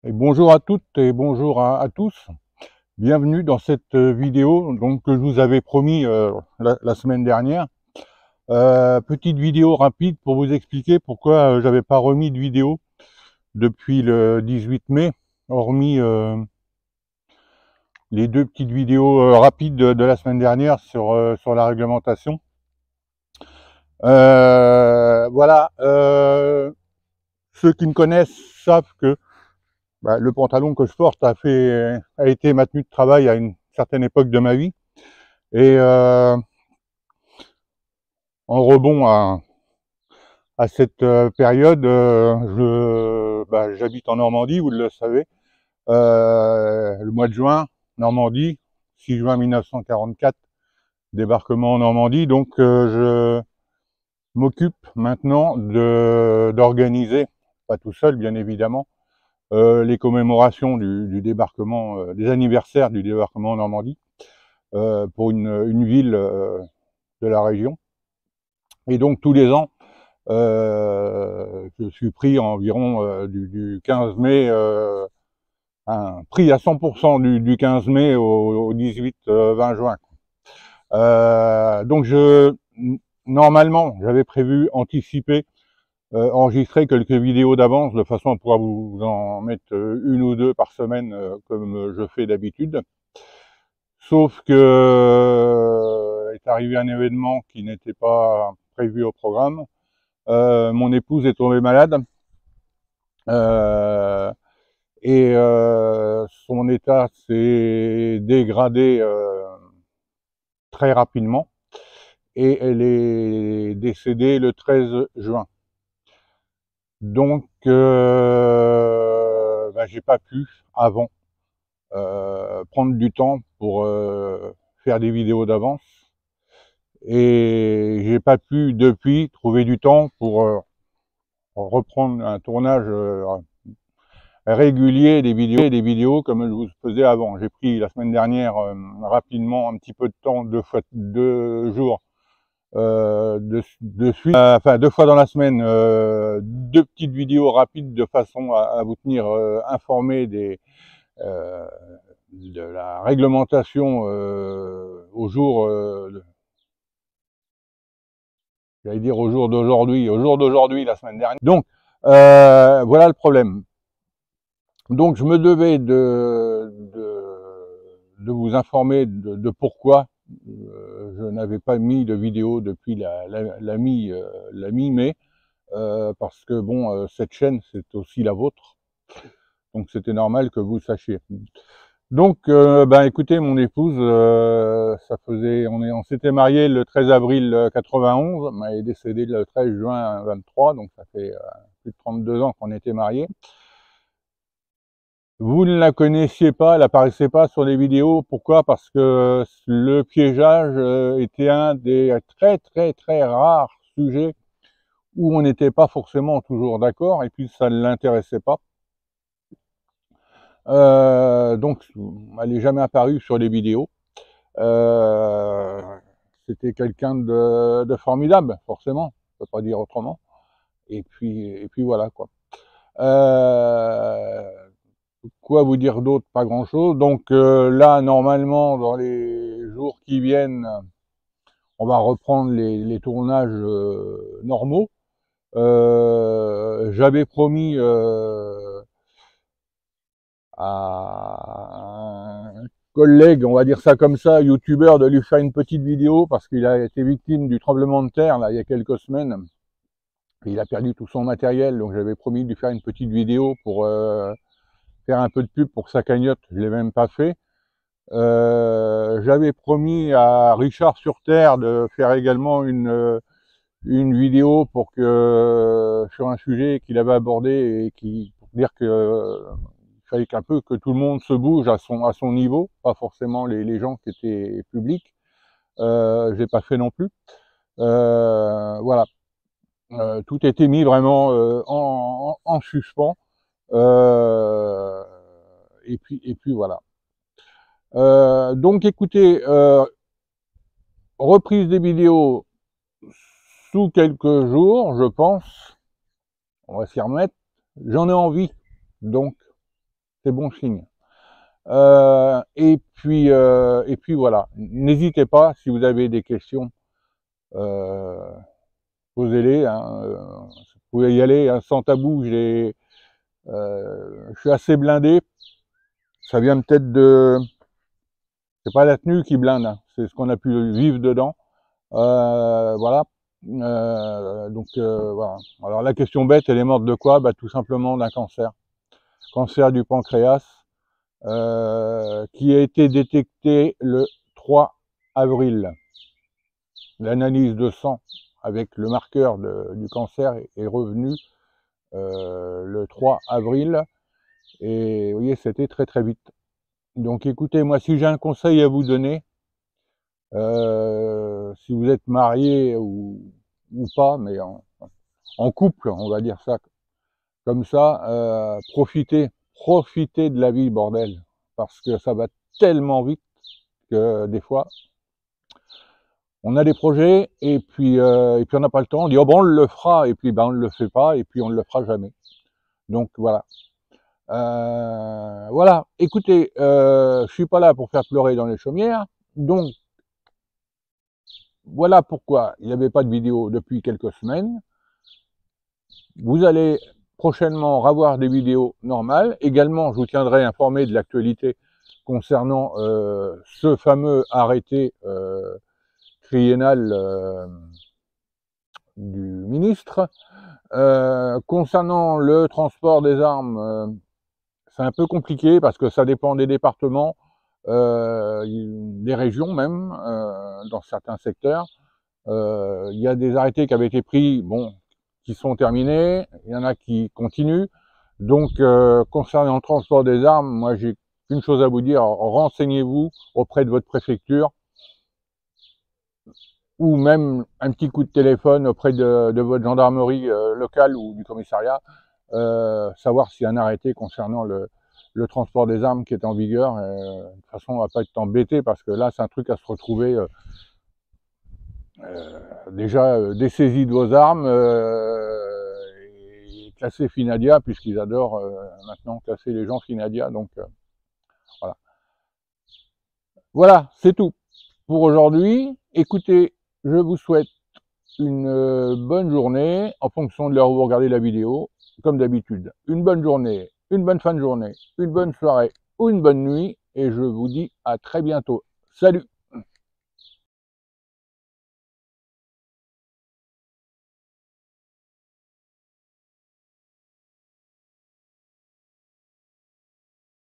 Et bonjour à toutes et bonjour à tous. Bienvenue dans cette vidéo donc, que je vous avais promis la semaine dernière. Petite vidéo rapide pour vous expliquer pourquoi j'avais pas remis de vidéo depuis le 18 mai, hormis les deux petites vidéos rapides de la semaine dernière sur la réglementation. Voilà, ceux qui me connaissent savent que le pantalon que je porte a été ma tenue de travail à une certaine époque de ma vie. Et en rebond à cette période, j'habite en Normandie, vous le savez. Le mois de juin, Normandie, 6 juin 1944, débarquement en Normandie. Donc je m'occupe maintenant d'organiser, pas tout seul bien évidemment, les commémorations du débarquement, des anniversaires du débarquement en Normandie, pour une ville de la région. Et donc tous les ans, je suis pris environ du 15 mai, pris à 100% du 15 mai au 18-20 juin. Donc normalement, j'avais prévu anticiper, enregistrer quelques vidéos d'avance de façon à pouvoir vous en mettre une ou deux par semaine, comme je fais d'habitude. Sauf que est arrivé un événement qui n'était pas prévu au programme. Mon épouse est tombée malade et son état s'est dégradé très rapidement et elle est décédée le 13 juin. Donc j'ai pas pu avant prendre du temps pour faire des vidéos d'avance et j'ai pas pu depuis trouver du temps pour reprendre un tournage régulier des vidéos comme je vous faisais avant. J'ai pris la semaine dernière rapidement un petit peu de temps, 2 jours de suite, enfin 2 fois dans la semaine, 2 petites vidéos rapides de façon à vous tenir informé de la réglementation au jour, j'allais dire au jour d'aujourd'hui, la semaine dernière. Donc voilà le problème. Donc je me devais de vous informer de pourquoi je n'avais pas mis de vidéo depuis la mi-mai, parce que bon, cette chaîne c'est aussi la vôtre, donc c'était normal que vous sachiez. Donc écoutez, mon épouse, on s'était mariés le 13 avril 91, elle est décédée le 13 juin 23, donc ça fait plus de 32 ans qu'on était mariés. Vous ne la connaissiez pas, elle apparaissait pas sur les vidéos. Pourquoi? Parce que le piégeage était un des très rares sujets où on n'était pas forcément toujours d'accord et puis ça ne l'intéressait pas. Donc elle n'est jamais apparue sur les vidéos. C'était quelqu'un de formidable, forcément, on ne peut pas dire autrement. Et puis voilà quoi. Quoi vous dire d'autre? Pas grand chose. Donc là, normalement, dans les jours qui viennent, on va reprendre les tournages normaux. J'avais promis à un collègue, on va dire ça comme ça, youtubeur, de lui faire une petite vidéo parce qu'il a été victime du tremblement de terre là, il y a quelques semaines. Et il a perdu tout son matériel, donc j'avais promis de lui faire une petite vidéo pour faire un peu de pub pour sa cagnotte. Je ne l'ai même pas fait. J'avais promis à Richard sur Terre de faire également une vidéo pour que sur un sujet qu'il avait abordé et pour dire que il fallait qu'un peu que tout le monde se bouge à son niveau, pas forcément les gens qui étaient publics. J'ai pas fait non plus. Voilà. Tout a été mis vraiment en suspens. Et puis voilà. Donc écoutez, reprise des vidéos sous quelques jours, je pense. On va s'y remettre. J'en ai envie. Donc c'est bon signe. Et puis voilà. N'hésitez pas, si vous avez des questions, posez-les. Hein, vous pouvez y aller hein, sans tabou. Je suis assez blindé. Ça vient peut-être de... C'est pas la tenue qui blinde, hein, c'est ce qu'on a pu vivre dedans. Voilà. Voilà. Alors la question bête, elle est morte de quoi? Bah, tout simplement d'un cancer. Cancer du pancréas, qui a été détecté le 3 avril. L'analyse de sang avec le marqueur du cancer est revenue le 3 avril. Et vous voyez, c'était très très vite. Donc écoutez, moi si j'ai un conseil à vous donner, si vous êtes marié ou pas, mais en couple, on va dire ça comme ça, profitez de la vie, bordel, parce que ça va tellement vite que des fois, on a des projets et puis on n'a pas le temps, on dit oh bon on le fera, et puis ben on ne le fait pas, et puis on ne le fera jamais. Donc voilà. Voilà, écoutez, je suis pas là pour faire pleurer dans les chaumières, donc voilà pourquoi il n'y avait pas de vidéo depuis quelques semaines. Vous allez prochainement revoir des vidéos normales. Également, je vous tiendrai informé de l'actualité concernant ce fameux arrêté triennal du ministre. Concernant le transport des armes, c'est un peu compliqué parce que ça dépend des départements, des régions même, dans certains secteurs. Il y a des arrêtés qui avaient été pris, bon, qui sont terminés, il y en a qui continuent. Donc, concernant le transport des armes, moi j'ai qu'une chose à vous dire, renseignez-vous auprès de votre préfecture, ou même un petit coup de téléphone auprès de votre gendarmerie locale ou du commissariat, savoir s'il y a un arrêté concernant le transport des armes qui est en vigueur. De toute façon, on va pas être embêté parce que là, c'est un truc à se retrouver. Déjà, des saisies de vos armes, et classer Finadia, puisqu'ils adorent maintenant classer les gens Finadia. Donc voilà. Voilà, c'est tout pour aujourd'hui. Écoutez, je vous souhaite une bonne journée en fonction de l'heure où vous regardez la vidéo, comme d'habitude. Une bonne journée, une bonne fin de journée, une bonne soirée ou une bonne nuit, et je vous dis à très bientôt. Salut!